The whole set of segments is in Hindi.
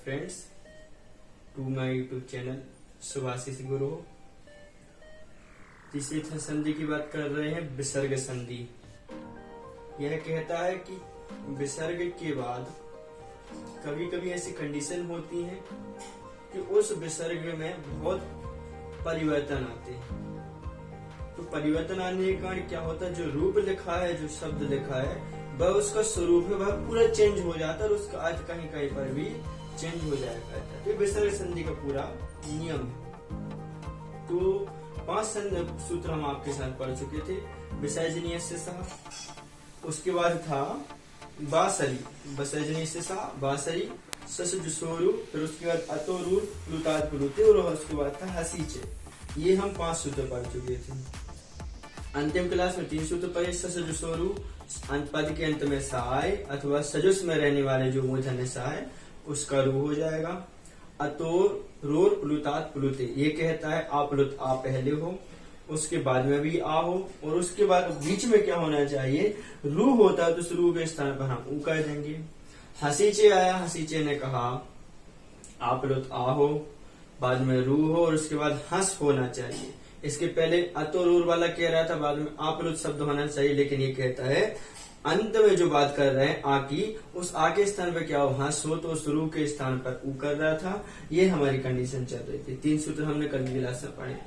Friends to my YouTube channel Subhashish Guru. तीसरी संधि की बात कर रहे हैं, विसर्ग संधि। यह कहता है कि विसर्ग के बाद कभी कभी ऐसी कंडीशन होती है कि उस विसर्ग में बहुत परिवर्तन आते हैं। तो परिवर्तन आने के कारण क्या होता है, जो रूप लिखा है, जो शब्द लिखा है, वह उसका स्वरूप है, वह पूरा चेंज हो जाता है और उसका अर्थ कहीं कहीं पर भी चेंज हो जाया करता है। तो विसर्ग संधि का पूरा नियम है। तो 5 सूत्र हम आपके साथ पढ़ चुके थे। विसर्जनीय से सह, उसके बाद था बासरी, विसर्जनीय से सह बासरी, ससजुसोरु, फिर उसके बाद अतोरूर, प्लुताद प्लुते, और उसके बाद था हसीचे। ये हम 5 सूत्र पढ़ चुके थे। अंतिम क्लास में 3 सूत्र पढ़े। ससजुसोरु, पद के अंत में साय अथवा सजुस में रहने वाले जो मूर्धन्य सा है उसका रू हो जाएगा। अतोर, रोर, प्लुतात प्लुते, ये कहता है प्लुत आ पहले हो, उसके बाद में भी आ हो, और उसके बाद बीच में क्या होना चाहिए, रू होता है तो उस रू के स्थान पर हम ऊ कह देंगे। हसीचे आया, हसीचे ने कहा प्लुत आ हो, बाद में रू हो, और उसके बाद हंस होना चाहिए। इसके पहले अतोरूर वाला कह रहा था, बाद में प्लुत शब्द होना चाहिए, लेकिन ये कहता है अंत में जो बात कर रहे हैं आ की, उस आ के स्थान पर क्या हो, हंस हो, तो उस रू के स्थान पर ऊ कर रहा था। ये हमारी कंडीशन चल रही थी। 3 सूत्र हमने कल की क्लास में पढ़े।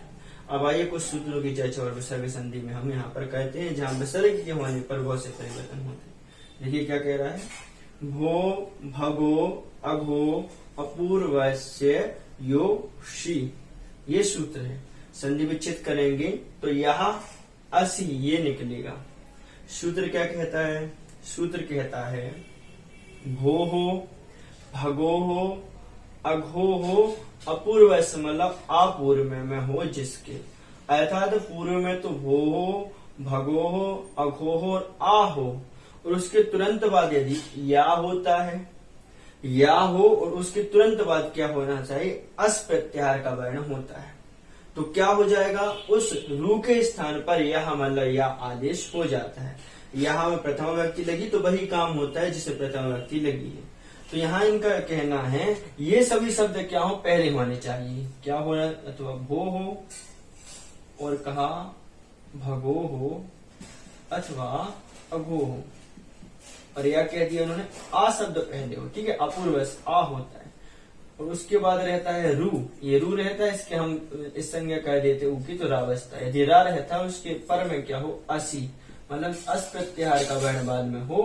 अब आइए कुछ सूत्रों की चर्चा और विसर्ग संधि में हम यहाँ पर कहते हैं जहाँ विसर्ग के होने पर बहुत से परिवर्तन होते हैं। देखिए क्या कह रहा है, भो, भगो, अघो, अपूर्वस्य, यो, शी, ये सूत्र है। संधि विच्छेद करेंगे तो यह असी ये निकलेगा। सूत्र क्या कहता है, सूत्र कहता है भो हो, भगो हो, अघो हो, अपूर्व, मतलब अपूर्व में हो जिसके, अर्थात पूर्व में तो भो हो, भगो हो, अघो हो और आ हो, और उसके तुरंत बाद यदि या होता है, या हो, और उसके तुरंत बाद क्या होना चाहिए, अस प्रत्याहार का वर्ण होता है। तो क्या हो जाएगा, उस रू के स्थान पर यह मतलब या आदेश हो जाता है। यहाँ में प्रथम व्यक्ति लगी तो वही काम होता है जिसे प्रथम व्यक्ति लगी है। तो यहाँ इनका कहना है ये सभी शब्द क्या हो, पहले होने चाहिए। क्या हो, अथवा भो हो, और कहा भगो हो अथवा अघो हो, और यह कह दिया उन्होंने आ शब्द पहले हो। ठीक है, अपूर्व आ होता है, और उसके बाद रहता है रू। ये रू रहता है, इसके हम इस संज्ञा कह देते ऊ की, तो रावस्था है। यदि रा रहता है उसके पर में क्या हो, असी, मतलब अस प्रत्याहार का वर्ण बाद में हो,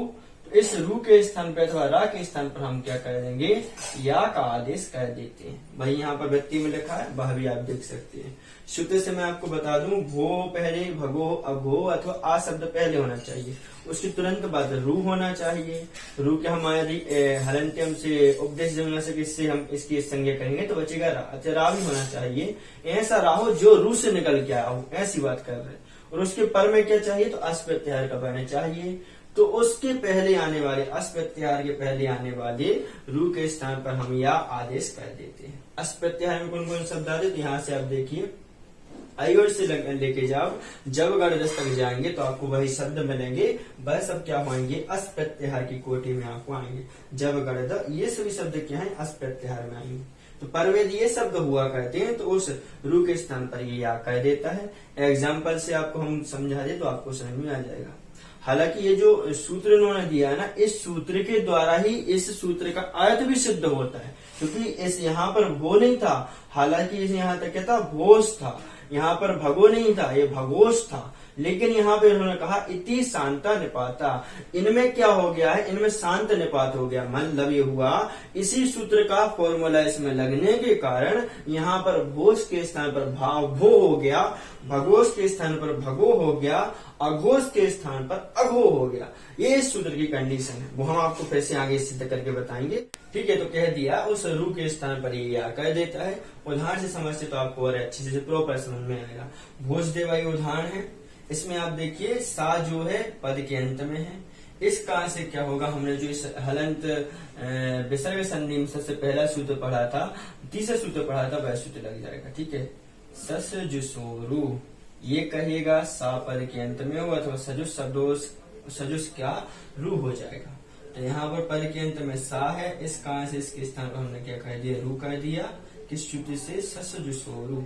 तो इस रू के स्थान पर अथवा रा के स्थान पर हम क्या कर देंगे, या का आदेश कर देते हैं। वही यहाँ पर व्यक्ति में लिखा है, वह भी आप देख सकते हैं। सूत्र से मैं आपको बता दूं, भो पहले, भगो, अघो अथवा आ शब्द पहले होना चाहिए, उसके तुरंत बाद रू होना चाहिए। रू के हमारी हलंत्यम से उपदेश जमना से इससे हम इसकी संज्ञा करेंगे तो बचेगा रा। अच्छा, रा भी होना चाहिए, ऐसा रा हो जो रू से निकल के आया हो, ऐसी बात कर रहे हैं। और उसके पर में क्या चाहिए, तो अस प्रत्याहार का वर्ण चाहिए। तो उसके पहले आने वाले, अस प्रत्याहार के पहले आने वाले रू के स्थान पर हम या आदेश कर देते हैं। अस प्रत्याहार में कौन कौन शब्द आते, तो यहाँ से आप देखिए, अयोर से लेके जाओ, जब गणदस तक जाएंगे तो आपको वही शब्द मिलेंगे। वह सब क्या होंगे, अस प्रत्याहार की कोटि में आपको आएंगे। जब गणद, ये सभी शब्द क्या है, अस प्रत्याहार में आएंगे। तो परवेद ये शब्द हुआ करते हैं, तो उस रू के स्थान पर ये या कह देता है। एग्जाम्पल से आपको हम समझा दे तो आपको समझ में आ जाएगा। हालांकि ये जो सूत्र इन्होंने दिया है ना, इस सूत्र के द्वारा ही इस सूत्र का अर्थ भी सिद्ध होता है, क्योंकि इस यहाँ पर भो नहीं था, हालांकि इस यहाँ तक क्या था, भोज था। यहाँ पर भगो नहीं था, ये भगोश था। लेकिन यहाँ पे उन्होंने कहा इति शांता निपाता, इनमें क्या हो गया है, इनमें शांत निपात हो गया। मतलब ये हुआ, इसी सूत्र का फॉर्मूला इसमें लगने के कारण यहाँ पर भोज के स्थान पर भाव भो हो गया, भगोश के स्थान पर भगो हो गया, अघोष के स्थान पर अघो हो गया। ये इस सूत्र की कंडीशन है, वो हम आपको फिर से आगे सिद्ध करके बताएंगे। ठीक है, तो कह दिया उस रू के स्थान पर ये या कह देता है। उदाहरण से समझते तो आपको और अच्छे से प्रॉपर समझ में आएगा। भोज देवाई उदाहरण है, इसमें आप देखिए सा जो है पद के अंत में है। इस कारण से क्या होगा, हमने जो इस हलंत विसर्ग संधि में सबसे पहला सूत्र पढ़ा था, तीसरा सूत्र पढ़ा था, वह सूत्र लग जाएगा। ठीक है, सस जुसोरु, ये कहेगा सा पद के अंत में हो, अथवा सजुस शब्दों सजुस क्या रू हो जाएगा। तो यहाँ पर पद के अंत में सा है, इस कारण से इसके स्थान पर हमने क्या कह दिया, रू कह दिया। किस सूत्र से, ससजुसोरु,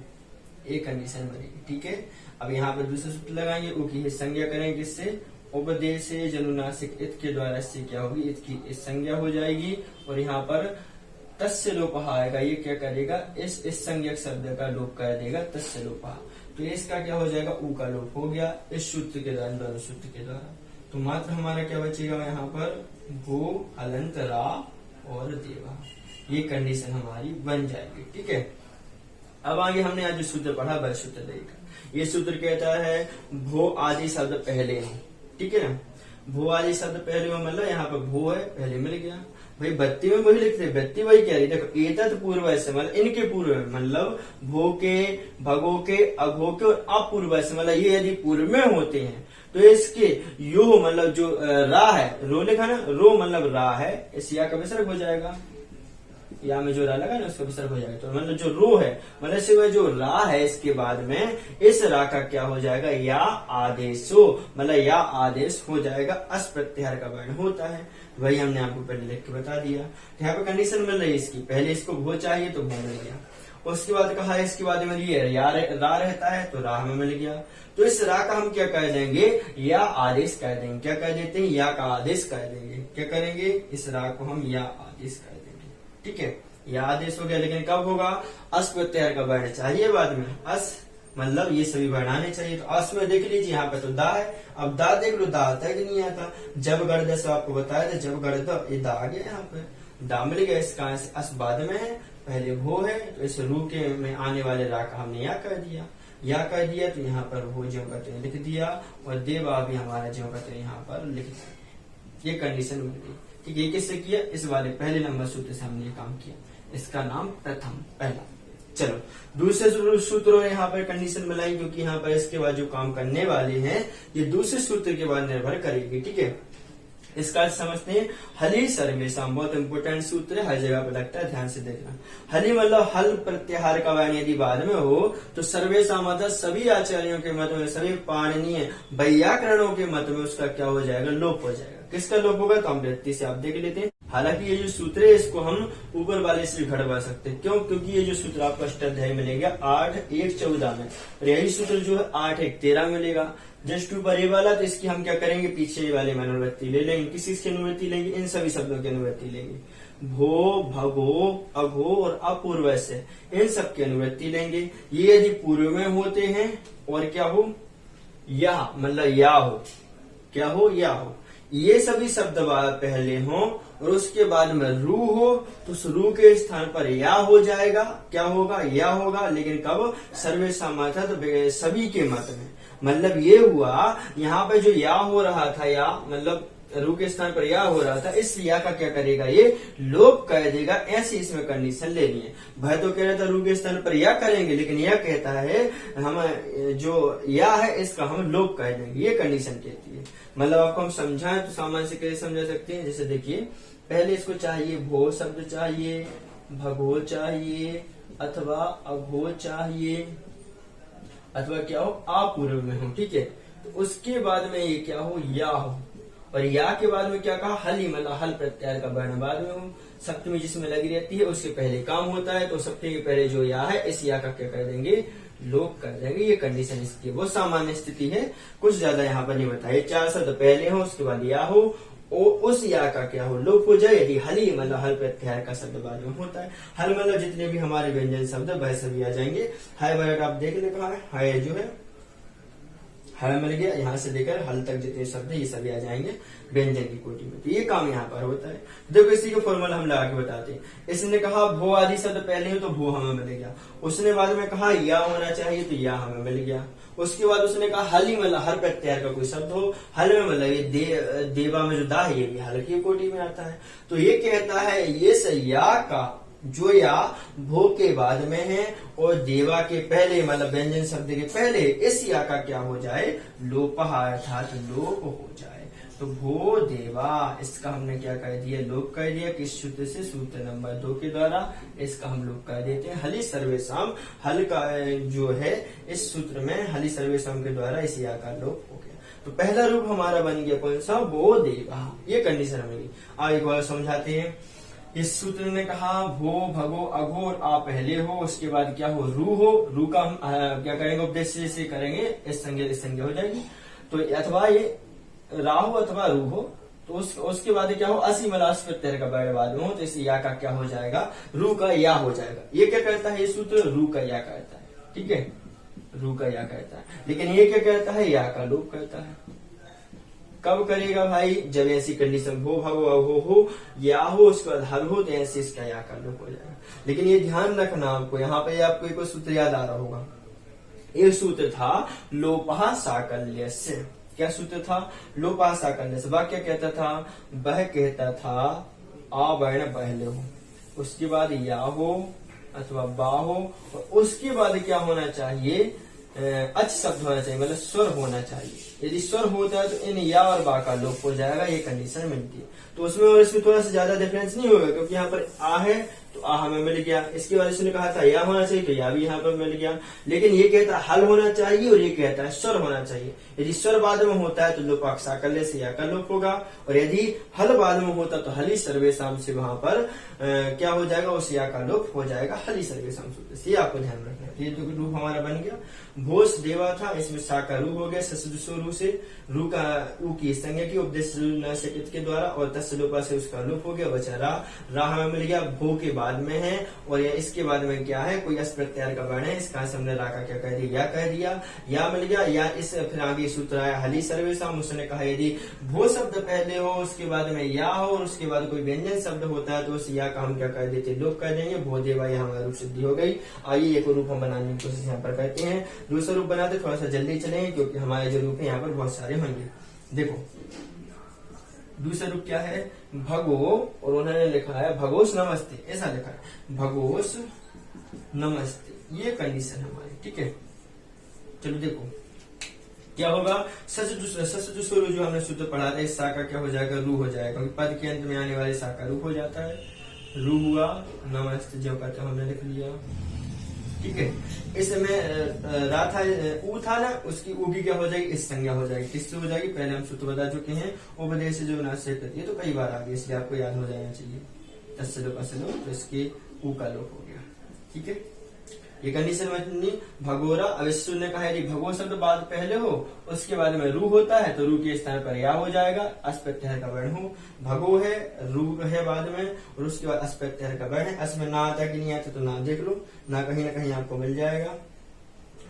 एक कंडीशन बनेगी। ठीक है, अब यहाँ पर दूसरा सूत्र लगाएंगे, उ की संज्ञा करेंगे किससे, उपदेश जनुनासिक इत के द्वारा इससे क्या होगी, इत की इस संज्ञा हो जाएगी। और यहाँ पर तस्य लोपः आएगा, ये क्या करेगा, इस संज्ञक शब्द का लोप कर देगा, तस्य लोपः। तो इसका क्या हो जाएगा, उ का लोप हो गया इस सूत्र के द्वारा, दोनों सूत्र के द्वारा। तो मात्र हमारा क्या बचेगा यहाँ पर, भू हलंत रा और देवा, ये कंडीशन हमारी बन जाएगी। ठीक है, अब आगे हमने आज जो सूत्र पढ़ा वह सूत्र देखा। ये सूत्र कहता है भो आदि शब्द पहले हो। ठीक है ना, भो आदि शब्द पहले हो, मतलब यहाँ पर भो है पहले मिल गया। भाई बत्ती में वही लिखते, बत्ती वही कह रही, देखो एतत् पूर्व से मतलब इनके पूर्व में, मतलब भो के, भगो के, अघो के और अपूर्व से, मतलब ये यदि पूर्व में होते हैं तो इसके यो मतलब जो रा है, रो लिखा ना, रो मतलब रा है, इस या का विसर्ग हो जाएगा, या में जो रा लगा ना उसका विसर्ग हो जाएगा। तो मतलब जो रो है मतलब सिवाय जो रा है इसके बाद में इस रा का क्या हो जाएगा, या आदेशो, मतलब या आदेश हो जाएगा, अस प्रत्याहार का वर्ण होता है। वही हमने आपको पहले लिख के बता दिया। तो यहाँ पे कंडीशन मिल रही है इसकी, पहले इसको भो चाहिए तो भो मिल गया, उसके बाद कहा इसके बाद में ये रा रहता है तो रा हमें मिल गया। तो इस रा का हम क्या कह देंगे, या आदेश कह देंगे। क्या कह देते हैं, या का आदेश कह देंगे। क्या करेंगे, इस रा को हम या आदेश कह देंगे। ठीक है, या आदेश हो गया, लेकिन कब होगा, अस प्रत्याहार का वर्ण चाहिए बाद में, अस मतलब ये सभी वर्ण आने चाहिए। तो अस में देख लीजिए यहाँ पे तो दा है, अब दा देख लो, दा आता है कि नहीं आता। जब गर्द से आपको बताया था, जब गर्द ये दा आ गया, यहाँ पे दा मिल गया, इस कारण से अस बाद में है, पहले भो है, तो इस रू के में आने वाले रा का हमने या कह दिया, या कह दिया तो यहाँ पर भो ज्यों का लिख दिया, और देवा भी हमारा ज्यों का यहाँ पर लिख दिया। ये कंडीशन मिल गई। ठीक है, किससे किया, इस वाले पहले नंबर सूत्र से हमने ये काम किया, इसका नाम प्रथम पहला। चलो दूसरे सूत्र यहाँ पर कंडीशन मिलाई, क्योंकि यहाँ पर इसके बाद जो काम करने वाले हैं ये दूसरे सूत्र के बाद निर्भर करेगी। ठीक है, इसका समझते हैं। हली सर्वेशा, बहुत इंपोर्टेंट सूत्र है, हर जगह पे लगता है, ध्यान से देखना। हली मतलब हल प्रत्याहार का वर्ण यदि बाद में हो तो सर्वेशा मतलब सभी आचार्यों के मत में, सभी पाणिनीय वैयाकरणों के मत में उसका क्या हो जाएगा, लोप हो जाएगा। किसका लोप होगा, तो हम वृत्ति से आप देख लेते हैं। हालांकि ये जो सूत्र है इसको हम ऊपर वाले से घटवा सकते हैं, क्यों, क्योंकि ये जो सूत्र आपको अष्टाध्यायी मिलेगा 8-1-14 में, और यही सूत्र जो है 8-1-13 मिलेगा। जस्ट ऊपर ये वाला, तो इसकी हम क्या करेंगे, पीछे वाले में अनुवृत्ति ले लेंगे। किस चीज की अनुवृत्ति लेंगे, इन सभी शब्दों की अनुवृत्ति लेंगे। भो, भगो, अघो और अपूर्व से, इन सब की अनुवृत्ति लेंगे। ये यदि पूर्व में होते हैं और क्या हो, या मतलब या हो, क्या हो, या हो, ये सभी शब्द पहले हो और उसके बाद में रू हो, तो उस रू के स्थान पर या हो जाएगा। क्या होगा, या होगा, लेकिन कब, सर्वेशा मत, तो सभी के मत में। मतलब ये हुआ यहाँ पे जो या हो रहा था, या मतलब रू के स्थान पर या हो रहा था, इस या का क्या करेगा, ये लोप कर देगा। ऐसी इसमें कंडीशन लेनी है। भाई तो कह रहा था रू के स्थान पर या करेंगे, लेकिन यह कहता है हम जो या है इसका हम लोप कर देंगे, ये कंडीशन कहती है। मतलब आपको हम समझाएं तो सामान्य से कैसे समझा सकते हैं, जैसे देखिए पहले इसको चाहिए भो शब्द चाहिए, भगो चाहिए, अथवा अघो चाहिए, अथवा क्या हो, अपूर्व में हो। ठीक है, तो उसके बाद में ये क्या हो, या हो, और या के बाद में क्या कहा, हली मतलब हल प्रत्याहार का वर्ण बाद में हो। सप्तमी जिसमें लगी रहती है उसके पहले काम होता है, तो सप्तमी के पहले जो या है इस या का क्या कर देंगे, लोप कर देंगे। ये कंडीशन इसकी वो सामान्य स्थिति है, कुछ ज्यादा यहाँ पर नहीं बताया। 4 शब्द पहले हो, उसके बाद या हो, उस या का क्या हो, लोप हो जाए। यदि हली मतलब हल प्रत्याहार का शब्द बाद में होता है। हल मतलब जितने भी हमारे व्यंजन शब्द वह सभी आ जाएंगे। हाय वर्ग आप देख ले, कहा है हाय जो है हल मिल गया, यहाँ से लेकर हल तक जितने शब्द ये सभी आ जाएंगे व्यंजन की कोटि में। तो ये काम यहाँ पर होता है। देखो इसी का फॉर्मूला हम लगा के बताते हैं। इसने कहा भो आदि शब्द पहले हो तो भो हमें मिल गया। उसने बाद में कहा या होना चाहिए तो या हमें मिल गया। उसके बाद उसने कहा हली मतलब हर प्रत्याहार का कोई शब्द हो। हल में मतलब ये देवा में जो दा है ये भी हल की कोटि में आता है। तो ये कहता है ये या का जो या भो के बाद में है और देवा के पहले मतलब व्यंजन शब्द के पहले इस या का क्या हो जाए, लोपः अर्थात लोप हो जाए। तो भो देवा इसका हमने क्या कर दिया, लोप कर दिया। किस सूत्र से, सूत्र नंबर 2 के द्वारा इसका हम लोप कर देते हैं। हली सर्वेशम, हल का जो है इस सूत्र में हली सर्वेशम के द्वारा इस या का लोप हो गया। तो पहला रूप हमारा बन गया कौन सा, वो देवा। ये कंडीशन हमें आगे एक बार समझाते हैं। इस सूत्र ने कहा भो भगो अघो और आ पहले हो, उसके बाद क्या हो, रू हो। रू का हम क्या करेंगे, उपदेश से करेंगे, इस संज्ञा हो जाएगी। तो अथवा ये राहु अथवा रू हो, तो उसके बाद क्या हो, असी मलास प्रत्यय का बैठ बाद में हो, तो इस या का क्या हो जाएगा, रू का या हो जाएगा। ये क्या कहता है, ये सूत्र रू का या कहता है, ठीक है, रू का या कहता है। लेकिन ये क्या कहता है, या का लोप कहता है। कब करेगा भाई, जब ऐसी कंडीशन भो भगो अघो हो, या हो, उसके बाद हल हो, तो ऐसे इसका या का लोप हो जाएगा। लेकिन ये ध्यान रखना आपको, यहाँ पे आपको एक सूत्र याद आ रहा होगा। एक सूत्र था लोपहा साकल्य से। क्या सूत्र था, लोपहा साकल्य से। वाक्य कहता था, वह कहता था आ वर्ण पहले हो, उसके बाद या हो अथवा बा हो, और उसके बाद क्या होना चाहिए, अच शब्द होना चाहिए, मतलब स्वर होना चाहिए। यदि स्वर होता है तो इन या और बा का लोप हो जाएगा, ये कंडीशन मिलती है। तो उसमें और इसमें थोड़ा सा ज्यादा डिफरेंस नहीं होगा, क्योंकि यहाँ पर आ है तो आ हमें मिल गया। इसके बाद इसने कहा था या होना चाहिए, तो या भी यहाँ पर मिल गया। लेकिन ये कहता है हल होना चाहिए, और ये कहता है स्वर होना चाहिए। यदि स्वर बाद में होता है तो लोपाक साकल्य से या का लोप होगा, और यदि हल बाद में होता तो हली सर्वेशम से वहां पर क्या हो जाएगा, उस या का लोप हो जाएगा हली सर्वेशम सूत्र से। आपको ध्यान रखना है। ये तो रूप हमारा बन गया। भोस देवा था, इसमें सा का रू हो गया, ससुर से रू का ऊ की संज्ञा की उपदेश के द्वारा, और तस्लोपा से उसका लोप हो गया, बचा रा हमें मिल गया, भो के बाद में है, और या इसके बाद में क्या है, कोई अस प्रत्यार का वर्ण है, इसका हमने रा का क्या कह दिया, या कह दिया, या मिल गया। या इस फिर आगे सूत्र आया हली सर्वेशम, उसने कहा यदि भो शब्द पहले हो, उसके बाद में या हो, और उसके बाद कोई व्यंजन शब्द होता है तो उस या का हम क्या कह देते, लोप कह देंगे। भो देवा यह हमारा रूप सिद्धि हो गई। आइए एक रूप हम बनाने की कोशिश यहाँ पर करते हैं। दूसरा रूप बनाते थोड़ा सा जल्दी चलेंगे, क्योंकि हमारे जो रूप है यहाँ पर बहुत सारे होंगे। देखो दूसरा रूप क्या है, भगो, और उन्होंने लिखा है भगोस नमस्ते, ऐसा लिखा है भगोस नमस्ते। ये कंडीशन हमारी, ठीक है। चलो देखो क्या होगा, सच जो हमने सूत्र पढ़ा था, इस सा का क्या हो जाएगा, रू हो जाएगा, क्योंकि पद के अंत में आने वाले सा का रू हो जाता है। रू हुआ, नमस्ते जो कहते हमने लिख लिया, ठीक है। इसमें रा था, ऊ था ना, उसकी ऊ की क्या हो जाएगी, इस संज्ञा हो जाएगी। किससे हो जाएगी, पहले हम सूत्र बता चुके हैं, उपदेश जो नाश्य करती है, तो कई बार आ गई, इसलिए आपको याद हो जाना चाहिए। तस्लो तो इसके ऊ का लोप हो गया, ठीक है। ये कंडीशन बनी भगोरा। अब इस ने कहा यदि भगो शब्द बाद पहले हो, उसके बाद में रू होता है, तो रू के स्थान पर या हो जाएगा, अस प्रत्यय का वर्ण हो। भगो है, रू है बाद में, और उसके बाद अस प्रत्यय का वर्ण है। अस में ना आता कि नहीं आता, तो ना देख लो, ना कहीं आपको मिल जाएगा,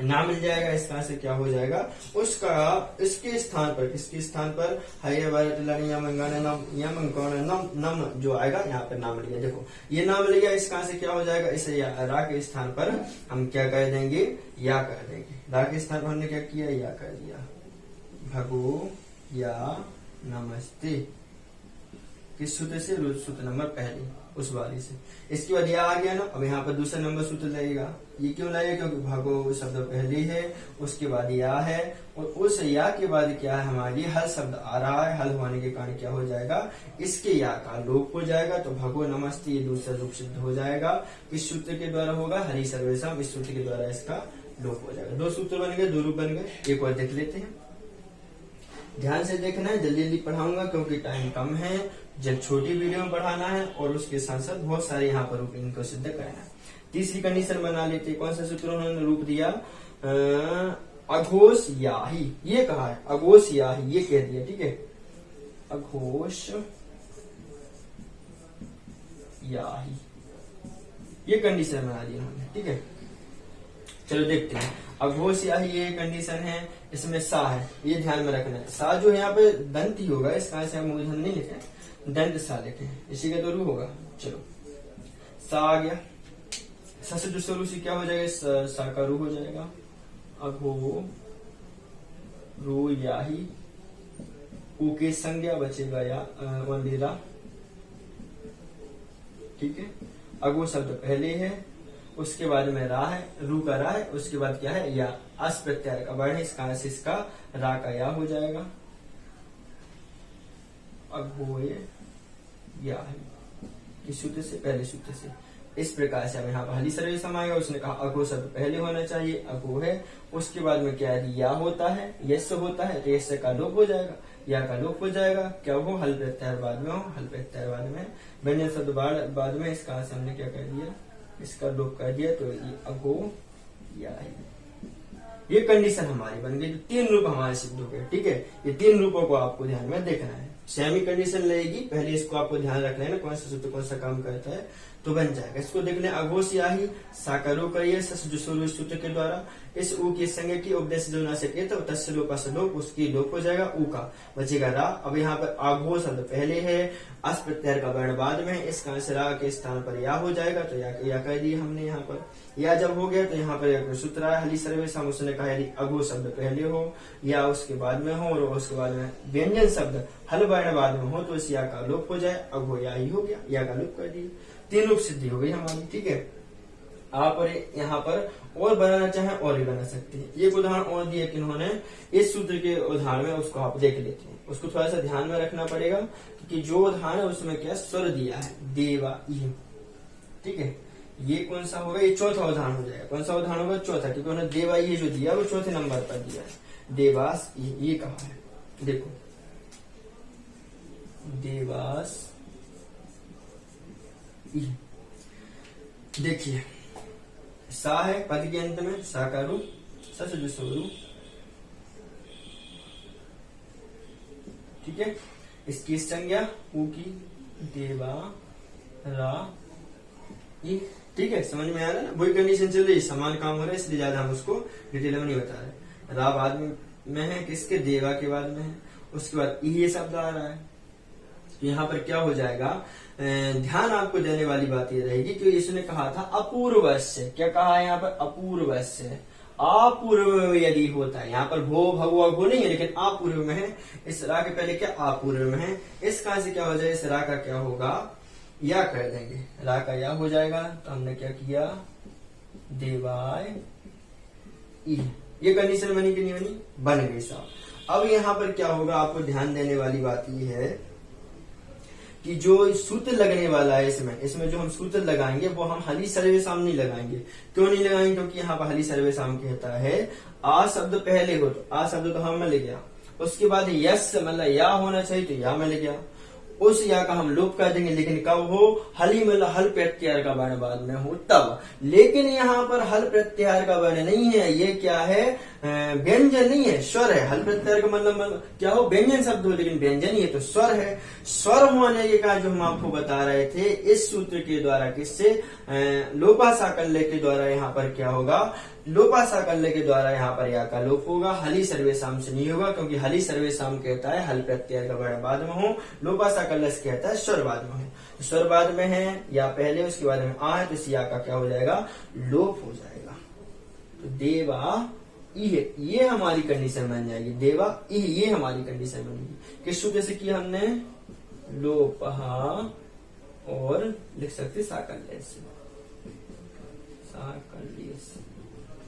ना मिल जाएगा। इसका से क्या हो जाएगा, उसका इसके स्थान पर, किसके स्थान पर, नम जो आएगा यहाँ पर नाम लिया। देखो ये नाम लिया, इसका से क्या हो जाएगा, इसे रा के स्थान पर हम क्या कह देंगे, या कह देंगे। रा के स्थान पर हमने क्या किया, या कह दिया। भगो या नमस्ते, किस सूत्र से, सूत्र नंबर पहले उस वाली से। इसके बाद यह आ गया ना, अब यहाँ पर दूसरा नंबर सूत्र लगेगा। ये क्यों लगेगा, क्योंकि भगो शब्द पहले है, उसके बाद या है, और उस या के बाद क्या है, हमारी हल शब्द आ रहा है। हल होने के कारण क्या हो जाएगा, इसके या का लोप हो जाएगा। तो भगो नमस्ते ये दूसरा रूप सिद्ध हो जाएगा। किस सूत्र के द्वारा होगा, हरि सर्वेशम, इस सूत्र के द्वारा इसका लोप हो जाएगा। दो सूत्र बन गए, दो रूप बन गए। एक और देख लेते हैं, ध्यान से देखना है, जल्दी जल्दी पढ़ाऊंगा क्योंकि टाइम कम है। जब छोटी वीडियो में पढ़ाना है, और उसके साथ साथ बहुत सारे यहाँ पर रूप इनको सिद्ध करना है। तीसरी कंडीशन बना लेते हैं। कौन सा सूत्र उन्होंने रूप दिया, अघोष याही, ये कहा है अघोष याही, ये कह दिया, ठीक है। अघोष याही, ये कंडीशन बना दी उन्होंने, ठीक है। चलो देखते हैं। अघोष याही ये कंडीशन है, इसमें सा है, ये ध्यान में रखना है। सा जो है यहाँ पे दंत ही होगा, इसका से हम मूलधन नहीं लिखे, दंत सा लिखे, इसी का तो रू होगा। चलो सा आ गया, सा से दूसरा रू से क्या हो जाएगा, सा का रू हो जाएगा। अघो रू याही, ऊ के संज्ञा बचेगा या वंदिरा, ठीक है। अघो शब्द पहले है, उसके बाद में रा है, रू का रा है, उसके बाद क्या है, या अस प्रत्यय का वर्ण है, इसका रा का या हो जाएगा। अघोय या किस सूत्र से, पहले सूत्र से। इस प्रकार से हम यहाँ पर हली सर्वनाम आएगा। उसने कहा अघो शब्द पहले होना चाहिए, अघो है। उसके बाद में क्या है, या होता है, यश होता है, तो यश का लोप हो जाएगा, या का लोप हो जाएगा। क्या हो, हल प्रत्याहार बाद में हो, हल प्रत्याहार बाद में, व्यंजन शब्द बाद में। इसका से हमने क्या कर दिया, इसका लोप कर दिया, तो ये अघो या है। ये कंडीशन हमारी बन गई। तो 3 रूप हमारे सिद्ध हो गए। ठीक है, ये 3 रूपों को आपको ध्यान में देखना है। सेमी कंडीशन लगेगी, पहले इसको आपको ध्यान रखना है ना, कौन सा सूत्र कौन सा काम करता है, तो बन जाएगा। इसको देखने अघो स्याही साकारो करिए सूत्र के द्वारा। इस ऊ की संज्ञा की उपदेश जो ना सके तो तस्य लोप लोप, उसकी लोप हो जाएगा, ऊ का बचेगा रा। अब यहाँ पर अघो शब्द पहले है, अस प्रत्याहार का वर्ण बाद में, इस कारण से रा के स्थान पर या हो जाएगा, तो या कह दिए हमने यहाँ पर। या जब हो गया तो यहाँ पर सूत्र आया हली सर्वेशम, उसने कहा यदि अघो शब्द पहले हो या उसके बाद में हो और उसके बाद में व्यंजन शब्द हल वर्ण बाद में हो तो इस या का लोप हो जाए, अघो या ही हो गया, या का लोप कर दिए। 3 रूप सिद्धि हो गई हमारी। ठीक है, आप यहाँ पर और बनाना चाहें और भी बना सकते हैं। एक उदाहरण और दिया कि इन्होंने इस सूत्र के उदाहरण में, उसको आप देख लेते हैं। उसको थोड़ा सा ध्यान में रखना पड़ेगा क्योंकि जो उदाहरण है उसमें क्या स्वर दिया है, देवा इह। ठीक है, ये कौन सा होगा, ये चौथा उदाहरण हो जाएगा। कौन सा उदाहरण होगा, चौथा, क्योंकि उन्होंने देवा ये जो दिया वो चौथे नंबर पर दिया है। देवास ये कहा है, देखो देवास देखिए, सा है पद के अंत में, सा का रूप, ससुर। ठीक है, इसकी संज्ञा ऊ की, देवा रा ई। ठीक है, समझ में आ रहा है ना, वही कंडीशन चल रही है, समान काम हो रहा है, इसलिए ज्यादा हम उसको डिटेल में नहीं बता रहे। रा बाद में है, किसके, देवा के बाद में है, उसके बाद ये शब्द आ रहा है। तो यहाँ पर क्या हो जाएगा, ध्यान आपको देने वाली बात ये रहेगी कि इसने कहा था अपूर्वस्य। क्या कहा है यहाँ पर, अपूर्वस्य। अपूर्व यदि होता है, यहाँ पर भो भगवा भो नहीं है, लेकिन अपूर्व में है। इस रा के पहले क्या अपूर्व में है, इस कारण से क्या हो जाए, इस रा का क्या होगा, या कर देंगे, रा का या हो जाएगा। तो हमने क्या किया, देवाय ये कंडीशन बनी कि नहीं बनी, बन गई साहब। अब यहाँ पर क्या होगा, आपको ध्यान देने वाली बात ये है कि जो सूत्र लगने वाला है इसमें जो हम सूत्र लगाएंगे वो हम हली सर्वेशम नहीं लगाएंगे। क्यों नहीं लगाएंगे, क्योंकि यहाँ पर हली सर्वेशम कहता है आ शब्द पहले हो, तो आ शब्द तो हम में ले गया, उसके बाद यस मतलब या होना चाहिए तो या में ले गया, उस या का हम लोप कर देंगे। लेकिन कब हो, हली मतलब हल प्रत्याहार का वर्ण बाद में हो तब। लेकिन यहाँ पर हल प्रत्याहार का वर्ण नहीं है, ये क्या है, व्यंजन नहीं है, स्वर है। हल प्रत्याहार का मतलब क्या हो, व्यंजन शब्द हो, लेकिन व्यंजन ये तो स्वर है। स्वर होने के कारण जो हम आपको बता रहे थे इस सूत्र के द्वारा, किससे, लोपा साकल्य के द्वारा, यहाँ पर क्या होगा, लोपा साकल्य के द्वारा यहाँ पर या का लोप होगा, हली सर्वेशम से नहीं होगा, क्योंकि हली सर्वेशम कहता है हल प्रत्याहार का वर्ण बाद में हो, लोपा साकल्य कहता है स्वर बाद में हो। तो स्वर बाद में है या पहले, उसके बाद में आ है, तो इस या का क्या हो जाएगा, लोप हो जाएगा। तो देवा इह, ये हमारी कंडीशन बन जाएगी, देवा इह, ये हमारी कंडीशन बनेगी। किस सूत्र से किया हमने, लोपहा, और लिख सकते साकल्य से, साकल्य से।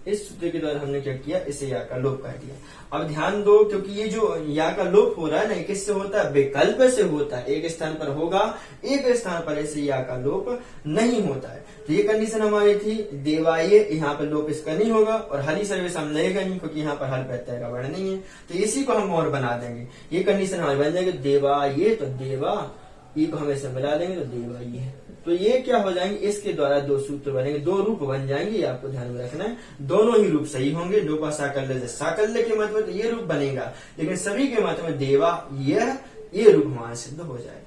इस सूत्र के द्वारा हमने क्या किया, इसे या का लोप कर दिया। अब ध्यान दो, क्योंकि ये जो या का लोप हो रहा है ना, किससे होता है, विकल्प से होता है। एक स्थान पर होगा, एक स्थान पर ऐसे या का लोप नहीं होता है। तो ये कंडीशन हमारी थी, देवाये, यहाँ पर लोप इसका नहीं होगा, और हली सर्वेशम लगेगा नहीं, क्योंकि यहाँ पर हल प्रत्यय का वर्ण नहीं है। तो इसी को हम और बना देंगे, ये कंडीशन हमारी बन जाएगी, देवाये, तो देवा ये को हम ऐसे मिला देंगे, तो देवा ये। तो ये क्या हो जाएंगे, इसके द्वारा 2 सूत्र बनेंगे, 2 रूप बन जाएंगे। ये आपको ध्यान में रखना है, दोनों ही रूप सही होंगे। लोपा साकल्य, साकल्य के मत में तो ये रूप बनेगा, लेकिन सभी के मत में देवा ये रूप हमारा सिद्ध हो जाएगा।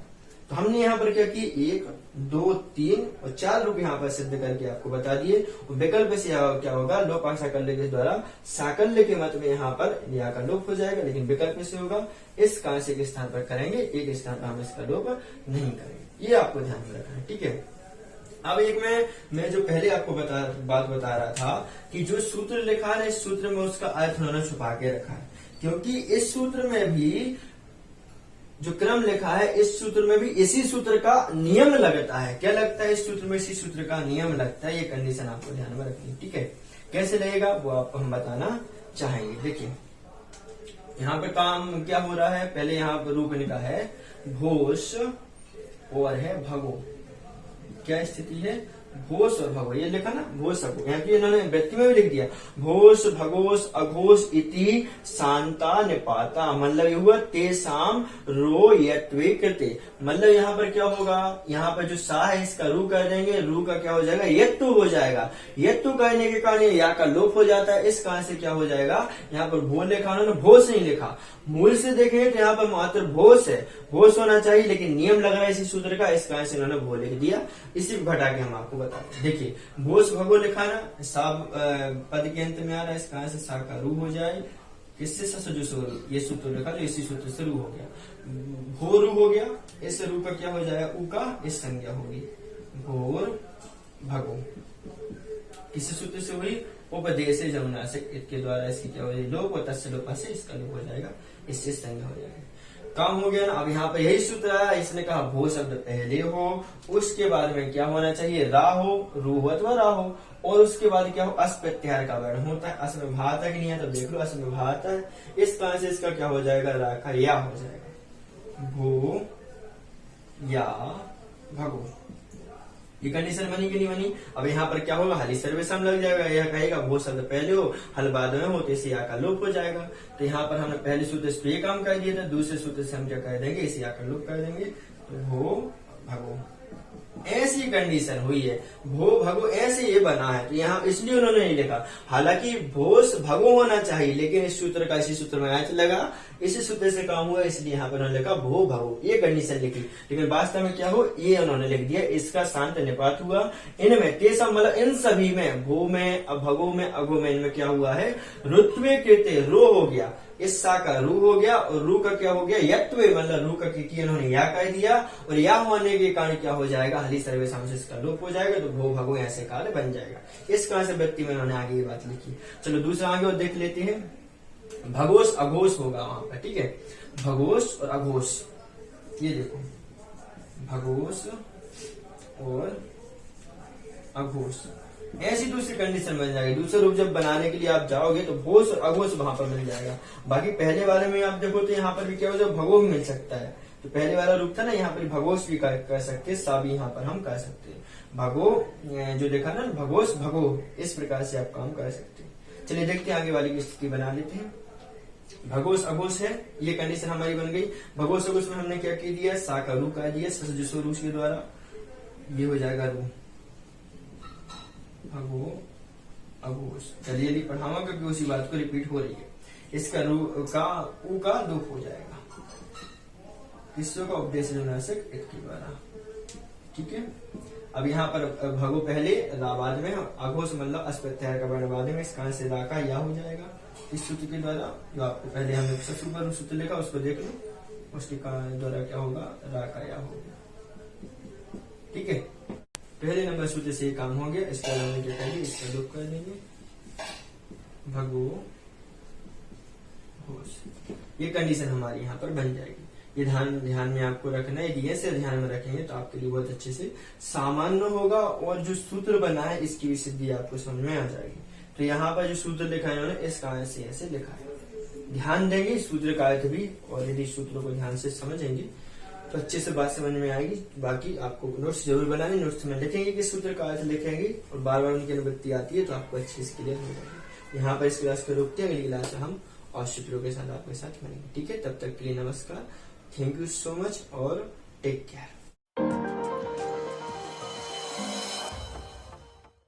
तो हमने यहाँ पर क्या की, 1 2 3 और 4 रूप यहाँ पर सिद्ध करके आपको बता दिए। विकल्प से क्या होगा, लोपा साकल्य के द्वारा साकल्य के मत में यहाँ पर या का लोप हो जाएगा, लेकिन विकल्प से होगा, इस कारण से एक स्थान पर करेंगे, एक स्थान पर हम इसका लोप नहीं करेंगे। ये आपको ध्यान में रखना है। ठीक है, अब एक मैं जो पहले आपको बात बता रहा था कि जो सूत्र लिखा है, इस सूत्र में उसका अर्थ उन्होंने छुपा के रखा है, क्योंकि इस सूत्र में भी जो क्रम लिखा है, इस सूत्र में भी इसी सूत्र का नियम लगता है। क्या लगता है, इस सूत्र में इसी सूत्र का नियम लगता है। ये कंडीशन आपको ध्यान में रखनी है। ठीक है, कैसे लगेगा वो आपको हम बताना चाहेंगे। देखिए यहाँ पे काम क्या हो रहा है, पहले यहाँ पर रूप लिखा है भोष और है भगो। क्या स्थिति है, घोष और भगो, ये लिखा ना घोष अघोष, यहाँ की इन्होंने व्यक्ति में भी लिख दिया घोष भगोष अघोष इति शांता निपाता, मतलब ये हुआ तेसाम रो यत्वे कृते, मतलब यहाँ पर क्या होगा, यहाँ पर जो सा है इसका रू कर देंगे, रू का क्या हो जाएगा यत्तु हो जाएगा, यत्तु करने के कारण या का लोप हो जाता है, इस कारण से क्या हो जाएगा, यहाँ पर भो लिखा उन्होंने भोस नहीं लिखा, मूल से देखें तो यहाँ पर मात्र भोस है, भोस होना चाहिए, लेकिन नियम लग रहा है इसी सूत्र का, इस कारण से इन्होंने भो लिख दिया, इसी को घटा के हम आपको बताते हैं। देखिए भोस भगो लिखा ना, सा पद के अंत में आ रहा है, इस कारण से सा का रू हो जाए, किससे ससुर, ये सूत्र लिखा तो इसी सूत्र से रू हो गया, भो रू हो गया, इस रू का क्या हो जाएगा ऊ का इस संज्ञा होगी, घोर भगो, किसी सूत्र से हुई उपदेश जमुना से, इसके द्वारा इसकी क्या हो जाएगी लोप, और तस्य लोपा से इसका लोप हो जाएगा, इससे संज्ञा हो जाएगा, काम हो गया ना। अब यहाँ पे यही सूत्र आया, इसने कहा भो शब्द पहले हो, उसके बाद में क्या होना चाहिए रा हो, रू हो अथवा रा हो, और उसके बाद क्या हो अस प्रत्याहार का वर्ण होता है, अस में भात है कि नहीं है, तो देख लो अस में भात है, इस कारण से इसका क्या हो जाएगा रा का या हो जाएगा, भो या भगो, ये कंडीशन बनी कि नहीं बनी। अब यहाँ पर क्या होगा हली सर्वेशम लग जाएगा, यह कहेगा भो शब्द पहले हो हल बाद में हो, तो इसे या का लोप हो जाएगा, तो यहाँ पर हमने पहले सूत्र से ये काम कर दिया था, दूसरे सूत्र से हम क्या कर देंगे इसे या का लोप कर देंगे, तो भो भगो, ऐसी कंडीशन हुई है, भो भगो ऐसे ये बना है, तो यहाँ इसलिए उन्होंने नहीं लिखा, हालांकि भोस भगो होना चाहिए, लेकिन इस सूत्र का इसी सूत्र में आयत लगा, इसी सूत्र से काम हुआ, इसलिए यहाँ पर उन्होंने लिखा भो भगो, ये कंडीशन लिखी, लेकिन वास्तव में क्या हो ये उन्होंने लिख दिया, इसका शांत निपात हुआ, इनमें तेसा मतलब इन सभी में, भो में भगो में अघो में, इनमें क्या हुआ है रुत्वे कृते रो हो गया, इस सा का रू हो गया, और रू का क्या हो गया यत्वे, मतलब रू का की इन्होंने या कह दिया, और या होने के कारण क्या हो जाएगा हली सर्वेशम से इसका लोप हो जाएगा, तो भो भगो ऐसे काल बन जाएगा, इस कारण से व्यक्ति में उन्होंने आगे ये बात लिखी। चलो दूसरा आगे और देख लेते हैं, भगोश अघोष होगा वहां पर, ठीक है, भगोश और अघोष, ये देखो भगोश और अघोष, ऐसी दूसरी कंडीशन बन जाएगी, दूसरा रूप जब बनाने के लिए आप जाओगे तो भोस और अघोष वहां पर मिल जाएगा, बाकी पहले वाले में आप देखो तो यहाँ पर भी क्या हो जाए भगो भी मिल सकता है, तो पहले वाला रूप था ना, यहाँ पर भगोश भी कर सकते हैं, सा भी यहाँ पर हम कर सकते हैं, भगो जो देखा ना भगोश भगो, इस प्रकार से आप काम कर सकते हैं। चलिए देखते हैं आगे वाली की स्थिति बना लेते हैं, भगोश अघोष है, ये कंडीशन हमारी बन गई, भगोश अघोष में हमने क्या की दिया सा का रू कर दिया ससुर रू के द्वारा, ये हो जाएगा रू भगो अघोष, चलिए नहीं पढ़ाऊंगा क्योंकि उसी बात को रिपीट हो रही है, इसका रू का ऊ का लोप हो जाएगा, किसों का उपदेश अनुनासिक इसके द्वारा, ठीक है। अब यहाँ पर भगो पहले रा बाद में, अघोष मतलब अस प्रत्याहार का वर्ण बाद में, इस कारण से रा का या हो जाएगा इस सूत्र के द्वारा, जो आपको पहले हमने सबसे ऊपर सूत्र लिखा उसको देख लो, उसके द्वारा क्या होगा रा का या होगा, ठीक है। पहले नंबर सूत्र से ये काम हो गया, इसके बाद हमने क्या करेंगे इसका लोप कर देंगे, भगो घोष, ये कंडीशन हमारी यहाँ पर बन जाएगी, ये ध्यान में आपको रखना है, यदि ऐसे ध्यान में रखेंगे तो आपके लिए बहुत अच्छे से सामान्य होगा, और जो सूत्र बना है इसकी भी सिद्धि आपको समझ में आ जाएगी। तो यहाँ पर जो सूत्र लिखा है उन्होंने इस कारण से ऐसे लिखा है, ध्यान देंगे सूत्र का अर्थ भी, और यदि सूत्रों को ध्यान से समझेंगे तो अच्छे से बात समझ में आएगी। बाकी आपको नोट्स जरूर बनाने, नोट्स में लिखेंगे कि सूत्र का अर्थ लिखेंगे, और बार बार उनकी अनुवृत्ति आती है तो आपको अच्छे से क्लियर हो जाएगी। यहाँ पर इस क्लास को रोकते हैं, अगली क्लास में हम और सूत्रों के साथ आपके साथ मिलेंगे, ठीक है। तब तक के लिए नमस्कार, थैंक यू सो मच और टेक केयर।